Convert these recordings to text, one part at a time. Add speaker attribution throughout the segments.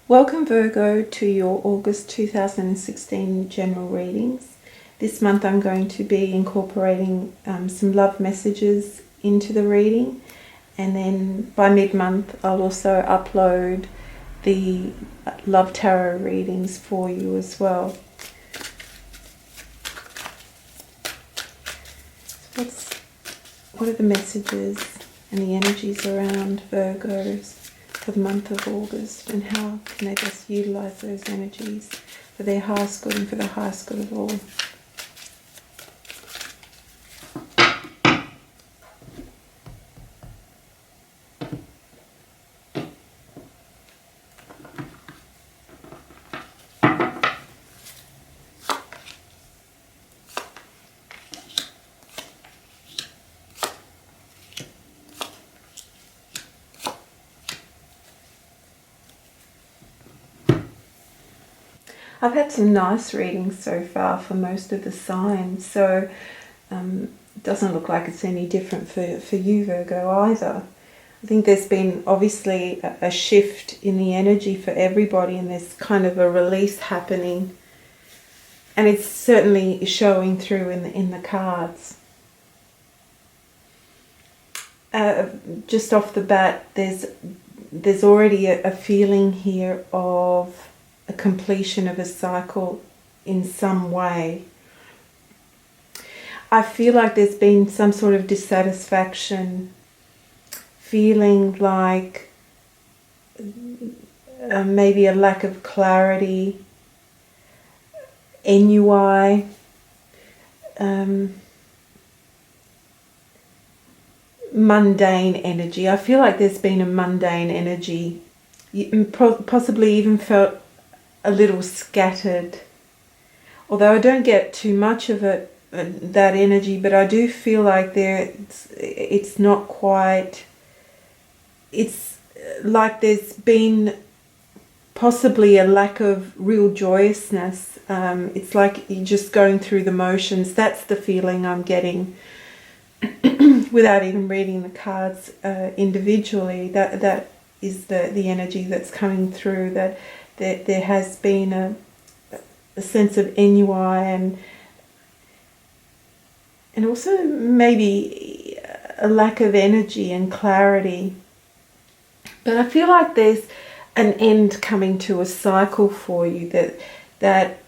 Speaker 1: Welcome Virgo to your August 2016 general readings. This month I'm going to be incorporating some love messages into the reading, and then by mid-month I'll also upload the love tarot readings for you as well. What are the messages and the energies around Virgos for the month of August, and how can they best utilize those energies for their highest good and for the highest good of all? I've had some nice readings so far for most of the signs, so it doesn't look like it's any different for you, Virgo, either. I think there's been obviously a shift in the energy for everybody, and there's kind of a release happening, and it's certainly showing through in the cards. Just off the bat, there's already a feeling here of a completion of a cycle in some way. I feel like there's been some sort of dissatisfaction, feeling like maybe a lack of clarity, ennui, mundane energy. I feel like there's been a mundane energy. You possibly even felt a little scattered, although I don't get too much of it, that energy, but I do feel like it's not quite, it's like there's been possibly a lack of real joyousness. It's like you're just going through the motions. That's the feeling I'm getting without even reading the cards individually. That is the energy that's coming through, that there has been a sense of ennui and also maybe a lack of energy and clarity. But I feel like there's an end coming to a cycle for you, that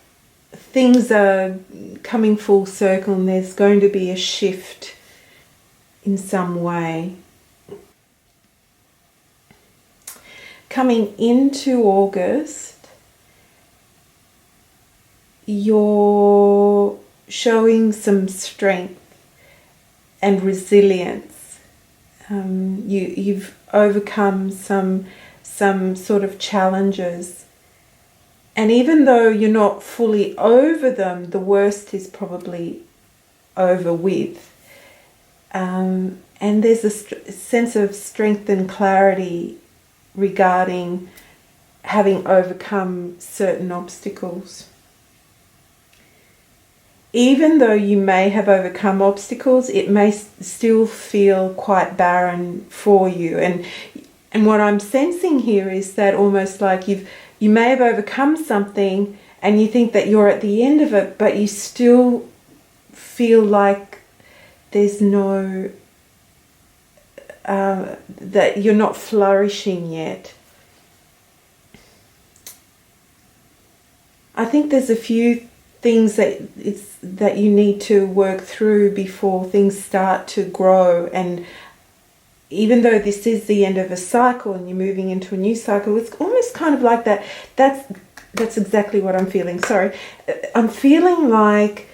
Speaker 1: things are coming full circle and there's going to be a shift in some way. Coming into August, you're showing some strength and resilience. You've overcome some sort of challenges, and even though you're not fully over them, the worst is probably over with. And there's a sense of strength and clarity regarding having overcome certain obstacles. Even though you may have overcome obstacles, it may still feel quite barren for you. And what I'm sensing here is that almost like you may have overcome something and you think that you're at the end of it, but you still feel like there's no that you're not flourishing yet. I think there's a few things that you need to work through before things start to grow. And even though this is the end of a cycle and you're moving into a new cycle, it's almost kind of like that. That's exactly what I'm feeling. Sorry. I'm feeling like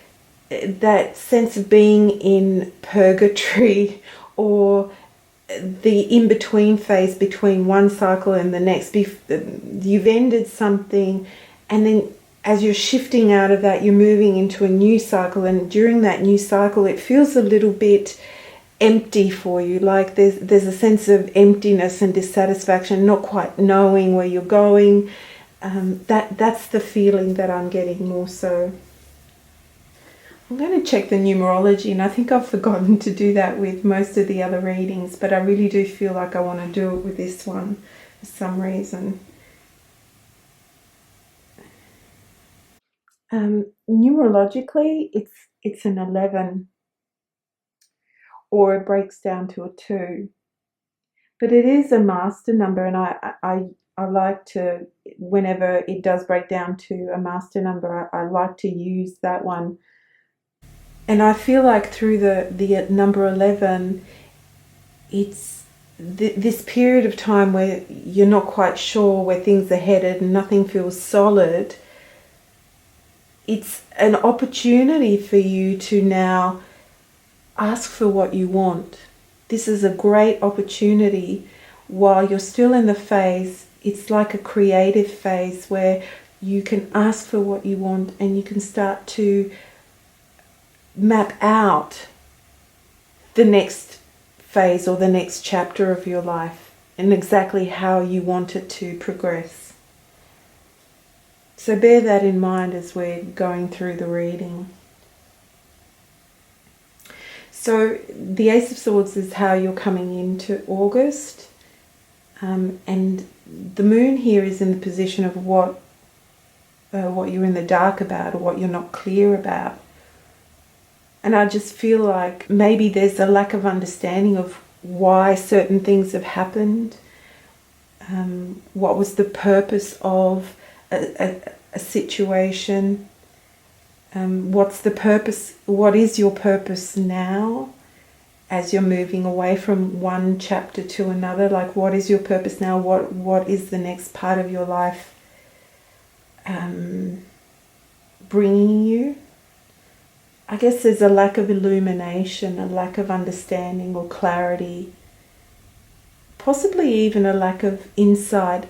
Speaker 1: that sense of being in purgatory, or the in-between phase between one cycle and the next. You've ended something, and then as you're shifting out of that, you're moving into a new cycle, and during that new cycle it feels a little bit empty for you, like there's a sense of emptiness and dissatisfaction, not quite knowing where you're going. That's the feeling that I'm getting more so. I'm going to check the numerology, and I think I've forgotten to do that with most of the other readings, but I really do feel like I want to do it with this one for some reason. Numerologically, it's an 11, or it breaks down to a 2. But it is a master number, and I like to, whenever it does break down to a master number, I like to use that one. And I feel like through the number 11, it's this period of time where you're not quite sure where things are headed and nothing feels solid. It's an opportunity for you to now ask for what you want. This is a great opportunity while you're still in the phase. It's like a creative phase where you can ask for what you want and you can start to map out the next phase or the next chapter of your life and exactly how you want it to progress. So bear that in mind as we're going through the reading. So the Ace of Swords is how you're coming into August, and the moon here is in the position of what you're in the dark about, or what you're not clear about. And I just feel like maybe there's a lack of understanding of why certain things have happened. What was the purpose of a situation? What's the purpose? What is your purpose now as you're moving away from one chapter to another? Like, what is your purpose now? What is the next part of your life bringing you? I guess there's a lack of illumination, a lack of understanding or clarity, possibly even a lack of insight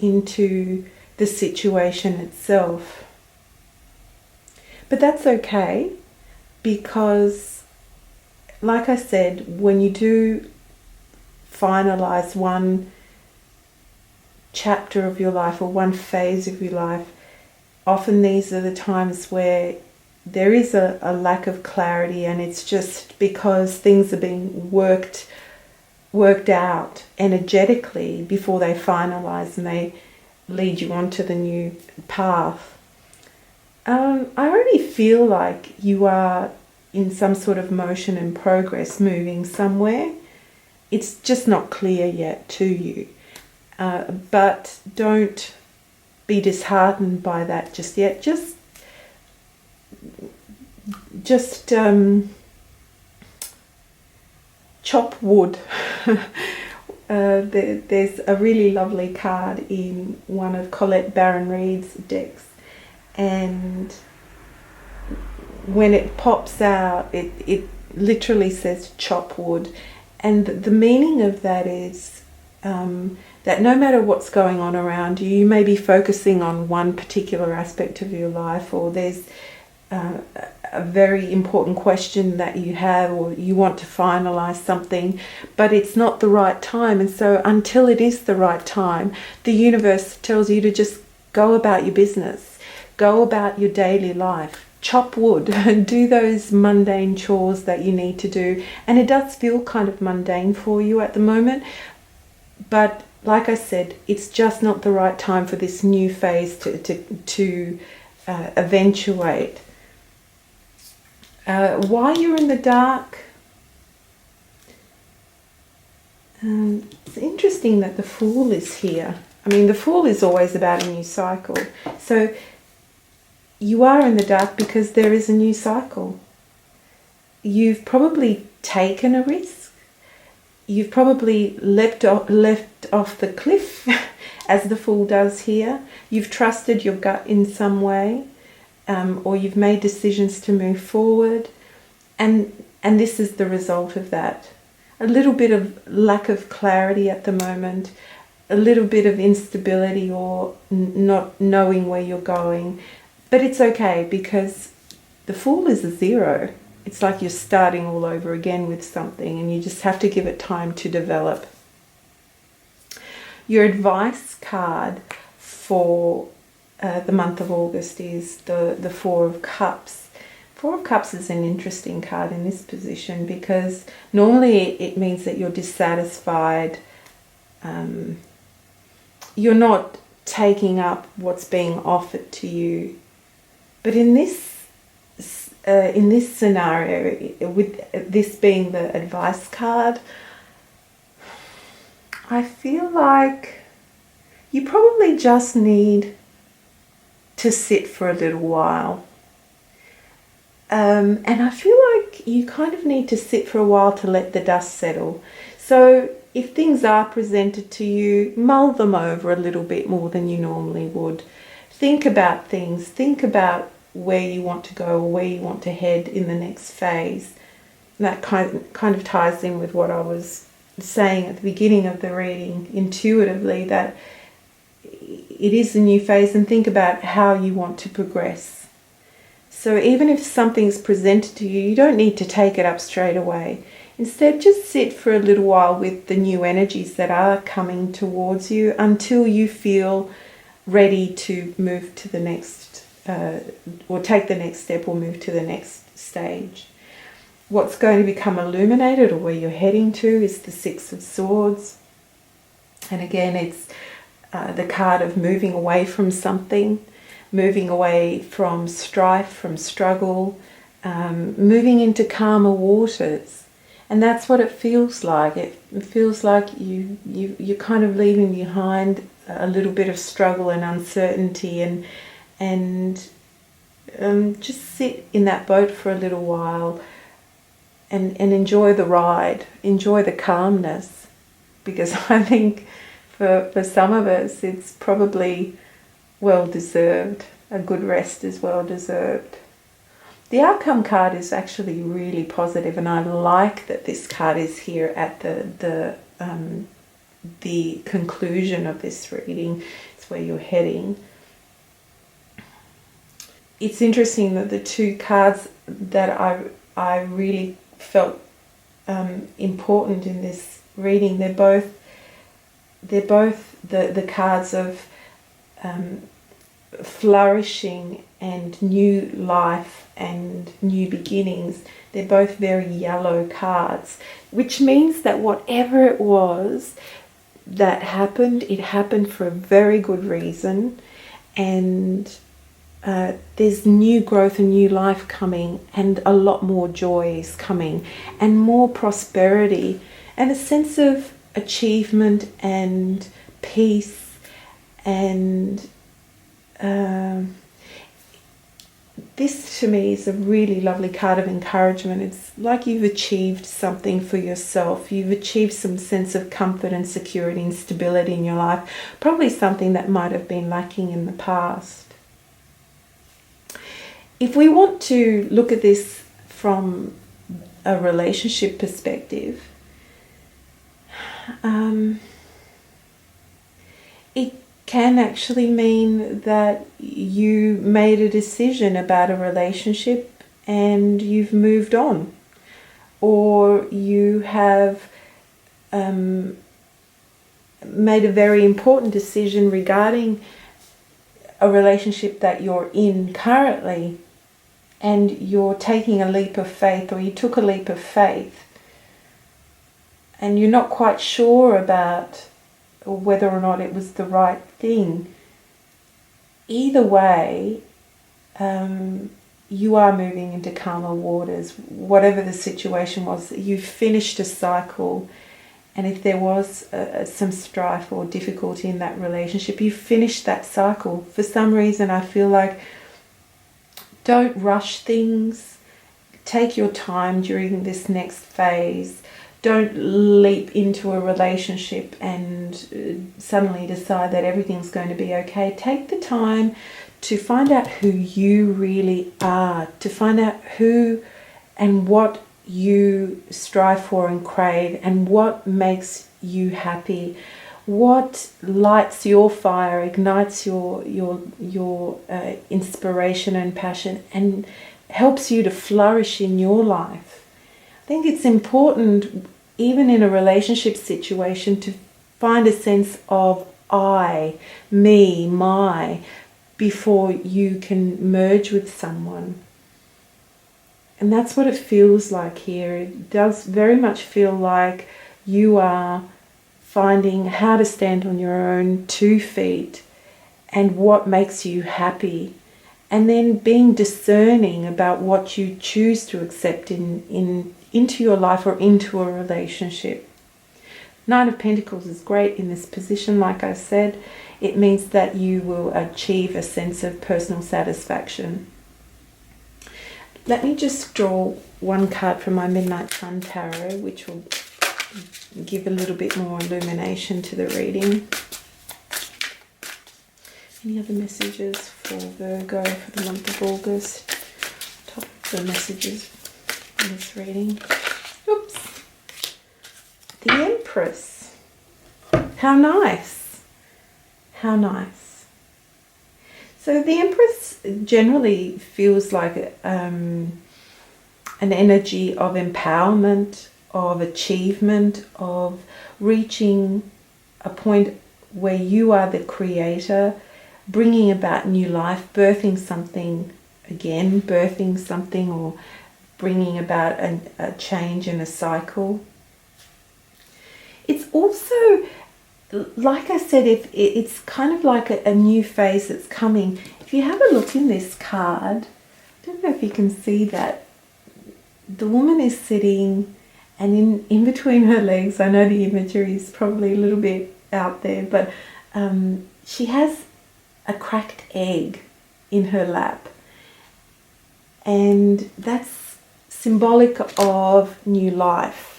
Speaker 1: into the situation itself. But that's okay, because, like I said, when you do finalize one chapter of your life or one phase of your life, often these are the times where there is a lack of clarity, and it's just because things are being worked out energetically before they finalize and they lead you onto the new path. I already feel like you are in some sort of motion and progress, moving somewhere. It's just not clear yet to you. But don't be disheartened by that just yet. Just chop wood. There's a really lovely card in one of Colette Baron-Reid's decks, and when it pops out, it literally says chop wood, and the meaning of that is that no matter what's going on around you, you may be focusing on one particular aspect of your life, or there's a very important question that you have, or you want to finalize something, but it's not the right time. And so until it is the right time, the universe tells you to just go about your business, go about your daily life, chop wood, and do those mundane chores that you need to do. And it does feel kind of mundane for you at the moment, but like I said, it's just not the right time for this new phase to eventuate. Why you're in the dark? It's interesting that the Fool is here. I mean, the Fool is always about a new cycle. So you are in the dark because there is a new cycle. You've probably taken a risk. You've probably left off the cliff, as the Fool does here. You've trusted your gut in some way. Or you've made decisions to move forward, and this is the result of that. A little bit of lack of clarity at the moment, a little bit of instability, or not knowing where you're going, but it's okay, because the Fool is a 0. It's like you're starting all over again with something, and you just have to give it time to develop. Your advice card for the month of August is the Four of Cups. Four of Cups is an interesting card in this position, because normally it means that you're dissatisfied. You're not taking up what's being offered to you. But in this scenario, with this being the advice card, I feel like you probably just need to sit for a little while. And I feel like you kind of need to sit for a while to let the dust settle. So if things are presented to you, mull them over a little bit more than you normally would. Think about things. Think about where you want to go or where you want to head in the next phase. And that kind of ties in with what I was saying at the beginning of the reading intuitively, that it is a new phase, and think about how you want to progress. So even if something's presented to you, you don't need to take it up straight away. Instead, just sit for a little while with the new energies that are coming towards you until you feel ready to move to the next, or take the next step or move to the next stage. What's going to become illuminated, or where you're heading to, is the Six of Swords. And again, it's the card of moving away from something, moving away from strife, from struggle, moving into calmer waters. And that's what it feels like. It feels like you're kind of leaving behind a little bit of struggle and uncertainty, and just sit in that boat for a little while and enjoy the ride, enjoy the calmness, because I think for some of us it's probably well deserved. A good rest is well deserved. The outcome card is actually really positive, and I like that this card is here at the conclusion of this reading. It's where you're heading. It's interesting that the two cards that I really felt important in this reading, they're both the cards of flourishing and new life and new beginnings. They're both very yellow cards, which means that whatever it was that happened, it happened for a very good reason, and there's new growth and new life coming, and a lot more joy is coming, and more prosperity, and a sense of achievement and peace, and this to me is a really lovely card of encouragement. It's like you've achieved something for yourself. You've achieved some sense of comfort and security and stability in your life, probably something that might have been lacking in the past. If we want to look at this from a relationship perspective, it can actually mean that you made a decision about a relationship and you've moved on, or you have made a very important decision regarding a relationship that you're in currently, and you're taking a leap of faith, or you took a leap of faith, and you're not quite sure about whether or not it was the right thing. Either way, you are moving into calmer waters. Whatever the situation was, you've finished a cycle, and if there was some strife or difficulty in that relationship, you've finished that cycle. For some reason, I feel like don't rush things. Take your time during this next phase. Don't leap into a relationship and suddenly decide that everything's going to be okay. Take the time to find out who you really are, to find out who and what you strive for and crave, and what makes you happy, what lights your fire, ignites your inspiration and passion, and helps you to flourish in your life. I think it's important, even in a relationship situation, to find a sense of I, me, my, before you can merge with someone. And that's what it feels like here. It does very much feel like you are finding how to stand on your own 2 feet and what makes you happy, and then being discerning about what you choose to accept into your life or into a relationship. Nine of Pentacles is great in this position. Like I said, it means that you will achieve a sense of personal satisfaction. Let me just draw one card from my Midnight Sun Tarot, which will give a little bit more illumination to the reading. Any other messages for Virgo for the month of August? Top of the messages in this reading. Oops. The Empress. How nice. How nice. So the Empress generally feels like an energy of empowerment, of achievement, of reaching a point where you are the creator, bringing about new life, birthing something again, or bringing about a change in a cycle. It's also, like I said, it's kind of like a new phase that's coming. If you have a look in this card, I don't know if you can see that, the woman is sitting, and in between her legs, I know the imagery is probably a little bit out there, but she has a cracked egg in her lap, and that's symbolic of new life.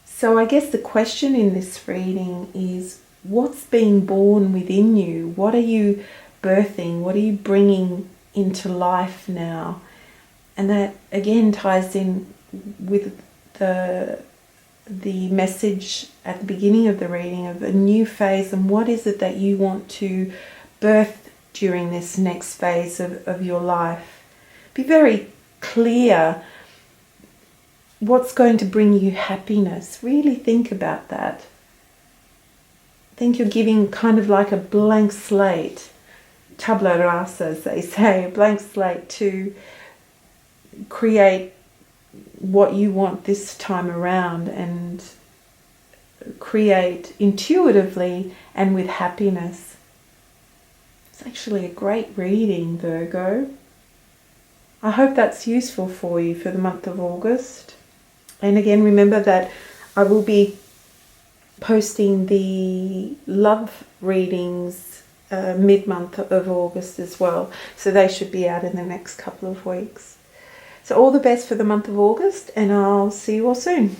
Speaker 1: So I guess the question in this reading is, what's being born within you? What are you birthing? What are you bringing into life now? And that again ties in with the message at the beginning of the reading of a new phase, and what is it that you want to birth during this next phase of your life. Be very clear what's going to bring you happiness. Really think about that. I think you're giving kind of like a blank slate, tabula rasa as they say, a blank slate to create what you want this time around and create intuitively and with happiness. It's actually a great reading, Virgo. I hope that's useful for you for the month of August. And again, remember that I will be posting the love readings mid-month of August as well. So they should be out in the next couple of weeks. So all the best for the month of August, and I'll see you all soon.